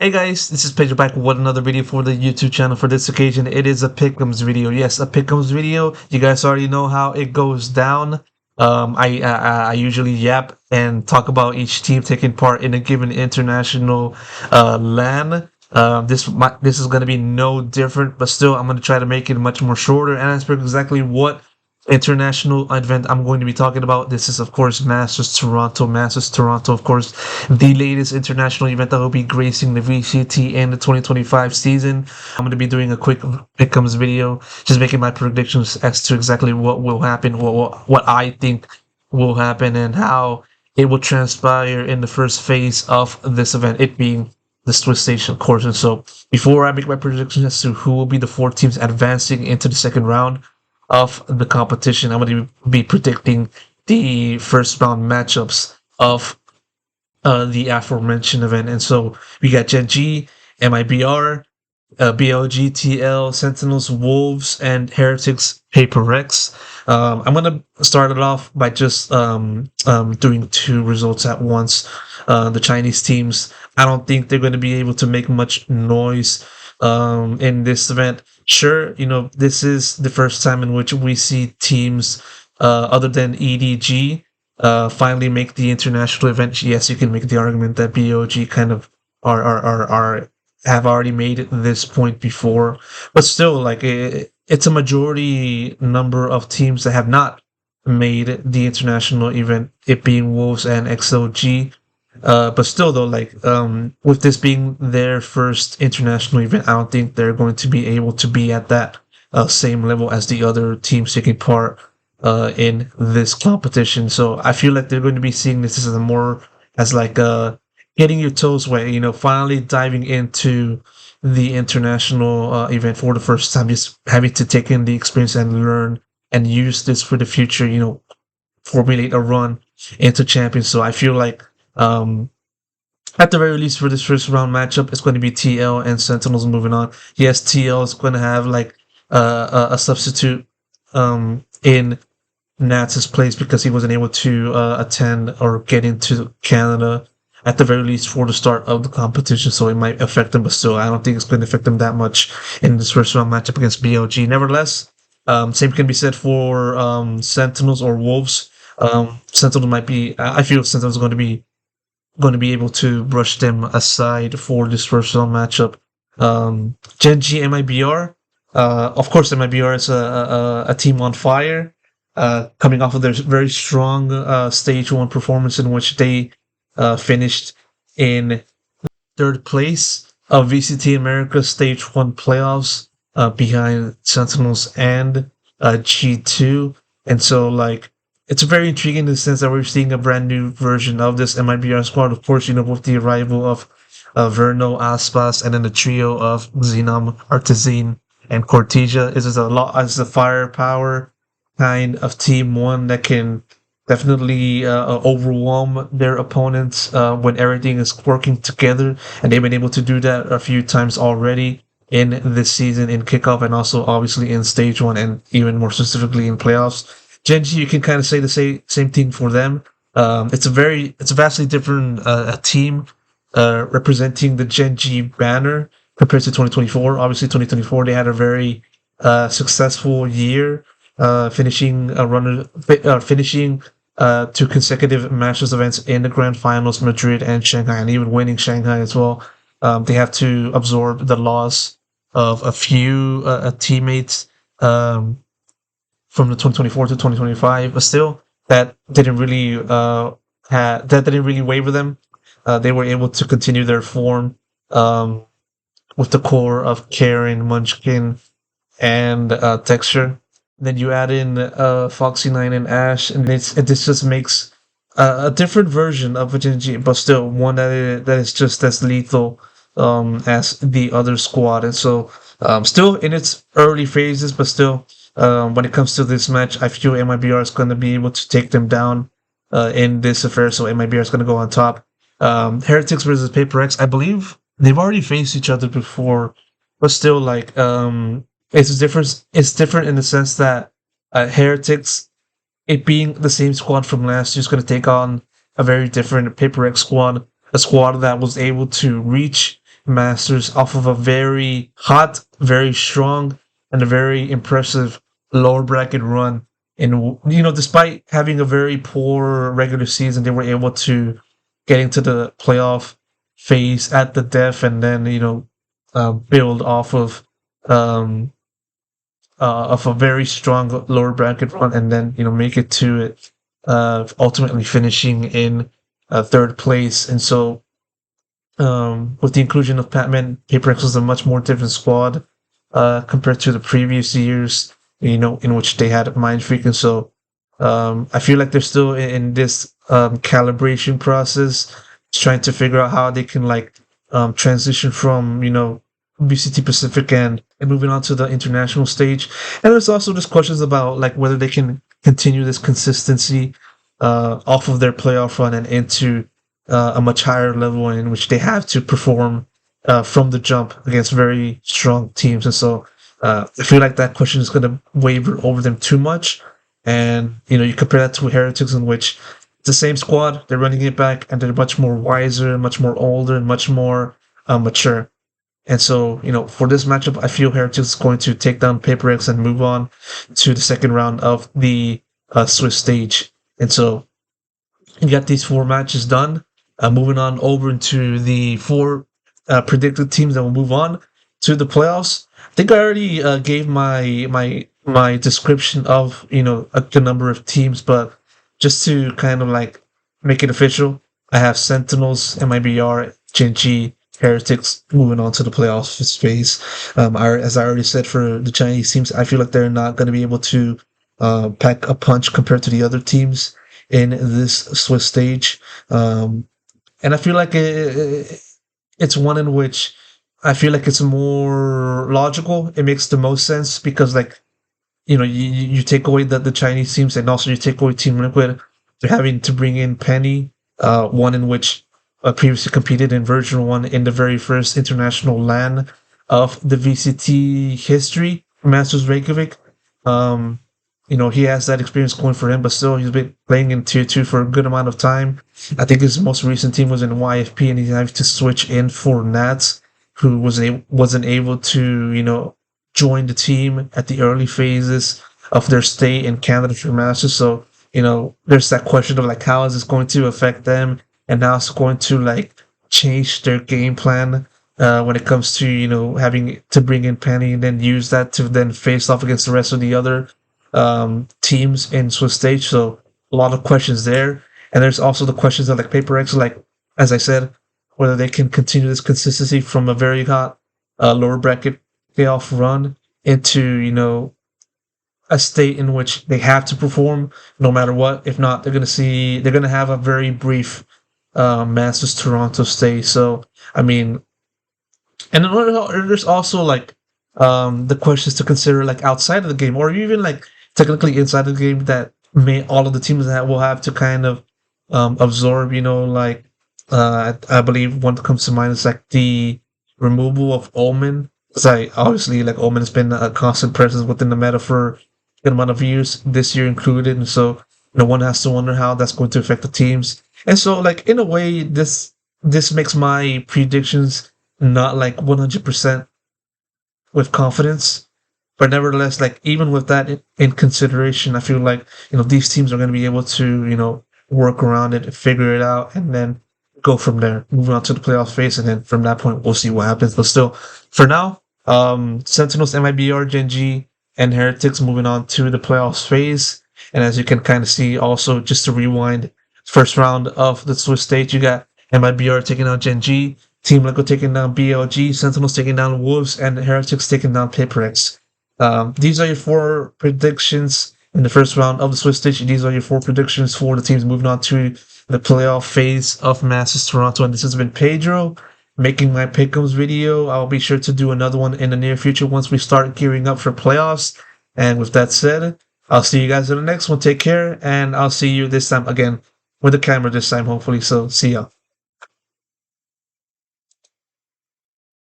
Hey guys, this is Pedro back with another video for the YouTube channel. For this occasion, it is a pickems video. Yes, a pickems video. You guys already know how it goes down. I usually yap and talk about each team taking part in a given international LAN. This is gonna be no different, but still, I'm gonna try to make it much more shorter and answer exactly what international event I'm going to be talking about. This is, of course, Masters Toronto. Masters Toronto, of course, the latest international event that will be gracing the VCT in the 2025 season. I'm going to be doing a quick pick'ems video, just making my predictions as to exactly what will happen, what I think will happen, and how it will transpire in the first phase of this event, it being the Swiss Station course. And so, before I make my predictions as to who will be the four teams advancing into the second round of the competition, I'm going to be predicting the first round matchups of the aforementioned event. And so we got Gen G, MIBR, BLG, TL, Sentinels, Wolves, and Heretics Paper Rex. I'm going to start it off by just doing two results at once. The Chinese teams, I don't think they're going to be able to make much noise in this event. Sure, this is the first time in which we see teams other than EDG finally make the international event. Yes, you can make the argument that BOG kind of are have already made this point before, but still, like it's a majority number of teams that have not made the international event, it being Wolves and XOG. But still, though, like with this being their first international event, I don't think they're going to be able to be at that same level as the other teams taking part in this competition. So I feel like they're going to be seeing this as a more as like getting your toes wet, finally diving into the international event for the first time, just having to take in the experience and learn and use this for the future, formulate a run into champions. So I feel like at the very least for this first round matchup, it's going to be TL and Sentinels moving on. Yes, TL is going to have like a substitute in Nats's place because he wasn't able to attend or get into Canada at the very least for the start of the competition, so it might affect them, but still, I don't think it's going to affect them that much in this first round matchup against BLG. Nevertheless, same can be said for Sentinels or Wolves. Sentinels might be. I feel Sentinels are going to be able to brush them aside for this first round matchup. Gen G MIBR. Of course, MIBR is a team on fire, coming off of their very strong stage one performance in which they finished in third place of VCT America Stage 1 playoffs behind Sentinels and G2. And so, like, it's very intriguing in the sense that we're seeing a brand new version of this MIBR squad. Of course, with the arrival of Verno, Aspas, and then the trio of Xenom, Artezine, and Cortesia. Is a firepower kind of team, one that can definitely overwhelm their opponents when everything is working together, and they've been able to do that a few times already in this season in kickoff, and also obviously in stage one, and even more specifically in playoffs. Gen G, you can kind of say the same thing for them. It's a vastly different team representing the Gen G banner compared to 2024. Obviously, 2024 they had a very successful year, finishing two consecutive Masters events in the Grand Finals, Madrid and Shanghai, and even winning Shanghai as well. They have to absorb the loss of a few teammates from the 2024 to 2025, but still, that didn't really waver them. They were able to continue their form with the core of Karen, Munchkin, and Texture. Then you add in Foxy9 and Ash, and this just makes a different version of a Gen G, but still one that is just as lethal as the other squad. And so, still in its early phases, but still, when it comes to this match, I feel MIBR is going to be able to take them down in this affair. So MIBR is going to go on top. Heretics versus Paper X, I believe they've already faced each other before, but still, like, it's different. It's different in the sense that Heretics, it being the same squad from last year, is going to take on a very different Paper X squad, a squad that was able to reach Masters off of a very hot, very strong, and a very impressive lower bracket run. And despite having a very poor regular season, they were able to get into the playoff phase at the def, and then build um, of a very strong lower bracket run, and then make it to it, ultimately finishing in third place. And so, with the inclusion of Patman, PaperX was a much more different squad compared to the previous years, in which they had Mind Freak. And so, I feel like they're still in this calibration process, trying to figure out how they can transition from BCT Pacific and moving on to the international stage. And there's also just questions about like whether they can continue this consistency off of their playoff run and into a much higher level in which they have to perform from the jump against very strong teams. And so I feel like that question is going to waver over them too much. And you compare that to Heretics, in which it's the same squad, they're running it back, and they're much more wiser, much more older, and much more mature. And so, for this matchup, I feel Heretics is going to take down PaperX and move on to the second round of the Swiss stage. And so, you got these four matches done. Moving on over into the four predicted teams that will move on to the playoffs. I think I already gave my description of the number of teams, but just to kind of like make it official, I have Sentinels, MIBR, Genji, Heretics moving on to the playoffs phase. As I already said, for the Chinese teams, I feel like they're not going to be able to pack a punch compared to the other teams in this Swiss stage. And I feel like it's one in which I feel like it's more logical. It makes the most sense because, like, you take away the Chinese teams, and also you take away Team Liquid. They're having to bring in Penny, one in which previously competed in Version 1 in the very first international LAN of the VCT history, Masters Reykjavik. He has that experience going for him, but still, he's been playing in Tier 2 for a good amount of time. I think his most recent team was in YFP, and he's having to switch in for Nats, who wasn't able to, join the team at the early phases of their stay in Canada for Masters. So, there's that question of like, how is this going to affect them, and how it's going to like change their game plan when it comes to having to bring in Penny and then use that to then face off against the rest of the other teams in Swiss stage. So a lot of questions there, and there's also the questions of like PaperX, like as I said, whether they can continue this consistency from a very hot lower bracket playoff run into a state in which they have to perform no matter what. If not, they're gonna have a very brief Masters Toronto stay. So I mean, and then there's also like the questions to consider like outside of the game, or even like technically inside the game, that may all of the teams that will have to kind of absorb. I believe one that comes to mind is like the removal of Omen. Because obviously like Omen has been a constant presence within the meta for a good amount of years, this year included, and so one has to wonder how that's going to affect the teams. And so like in a way, this makes my predictions not like 100% with confidence, but nevertheless, like even with that in consideration, I feel like these teams are going to be able to work around it, figure it out, and then go from there, moving on to the playoff phase, and then from that point we'll see what happens. But still, for now, Sentinels, MIBR, Genji, and Heretics moving on to the playoffs phase. And as you can kind of see, also just to rewind, first round of the Swiss stage, you got MIBR taking down Genji, Team Liquid taking down BLG, Sentinels taking down Wolves, and Heretics taking down PaperX. These are your four predictions in the first round of the Swiss stage. These are your four predictions for the teams moving on to the playoff phase of Masters Toronto. And this has been Pedro making my pickems video. I'll be sure to do another one in the near future once we start gearing up for playoffs. And with that said, I'll see you guys in the next one. Take care, and I'll see you this time again with the camera this time, hopefully. So see ya.